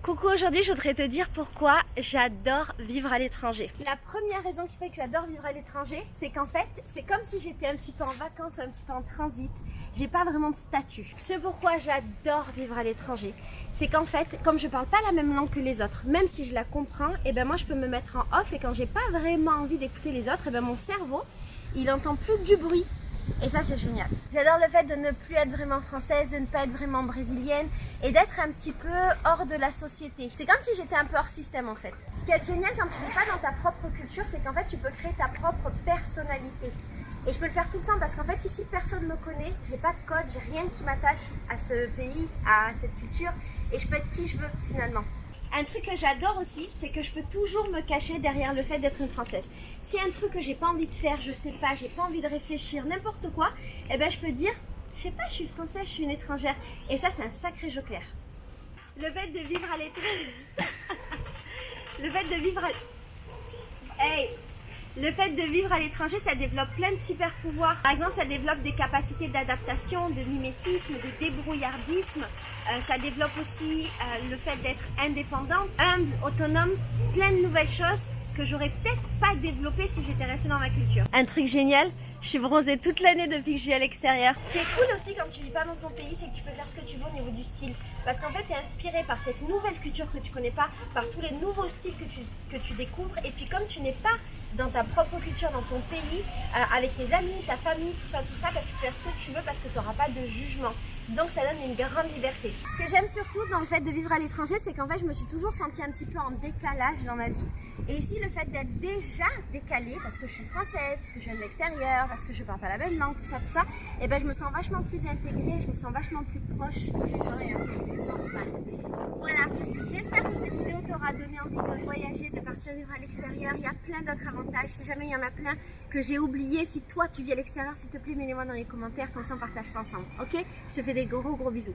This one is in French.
Coucou, aujourd'hui je voudrais te dire pourquoi j'adore vivre à l'étranger. La première raison qui fait que j'adore vivre à l'étranger, c'est qu'en fait, c'est comme si j'étais un petit peu en vacances ou un petit peu en transit. J'ai pas vraiment de statut. Ce pourquoi j'adore vivre à l'étranger, c'est qu'en fait, comme je parle pas la même langue que les autres, même si je la comprends, et ben moi je peux me mettre en off et quand j'ai pas vraiment envie d'écouter les autres, et ben mon cerveau, il entend plus que du bruit. Et ça c'est génial. J'adore le fait de ne plus être vraiment française, de ne pas être vraiment brésilienne et d'être un petit peu hors de la société. C'est comme si j'étais un peu hors système en fait. Ce qui est génial quand tu ne vis pas dans ta propre culture, c'est qu'en fait tu peux créer ta propre personnalité. Et je peux le faire tout le temps parce qu'en fait ici personne ne me connaît, j'ai pas de code, j'ai rien qui m'attache à ce pays, à cette culture et je peux être qui je veux finalement. Un truc que j'adore aussi, c'est que je peux toujours me cacher derrière le fait d'être une Française. Si un truc que j'ai pas envie de faire, je sais pas, j'ai pas envie de réfléchir, n'importe quoi, eh ben je peux dire, je sais pas, je suis française, je suis une étrangère. Et ça, c'est un sacré joker. Le fait de vivre à l'étranger. Le fait de vivre à... Hey! Le fait de vivre à l'étranger, ça développe plein de super pouvoirs. Par exemple, ça développe des capacités d'adaptation, de mimétisme, de débrouillardisme. Ça développe aussi le fait d'être indépendante, humble, autonome, plein de nouvelles choses que j'aurais peut-être pas développées si j'étais restée dans ma culture. Un truc génial, je suis bronzée toute l'année depuis que je vis à l'extérieur. Ce qui est cool aussi quand tu vis pas dans ton pays, c'est que tu peux faire ce que tu veux au niveau du style. Parce qu'en fait, tu es inspiré par cette nouvelle culture que tu connais pas, par tous les nouveaux styles que tu découvres. Et puis comme tu n'es pas dans ta propre culture, dans ton pays, avec tes amis, ta famille, tout ça, bah, tu peux faire ce que tu veux parce que tu n'auras pas de jugement. Donc ça donne une grande liberté. Ce que j'aime surtout dans le fait de vivre à l'étranger, c'est qu'en fait je me suis toujours sentie un petit peu en décalage dans ma vie. Et ici le fait d'être déjà décalée, parce que je suis française, parce que je viens de l'extérieur, parce que je parle pas la même langue, tout ça, et ben je me sens vachement plus intégrée, je me sens vachement plus proche des gens et un peu plus normale. Voilà, j'espère que cette vidéo t'aura donné envie de voyager, de partir vivre à l'extérieur. Il y a plein d'autres avantages, si jamais il y en a plein que j'ai oublié. Si toi tu vis à l'extérieur, s'il te plaît mets-les-moi dans les commentaires, comme ça on partage ça ensemble, ok? Je te fais des gros bisous.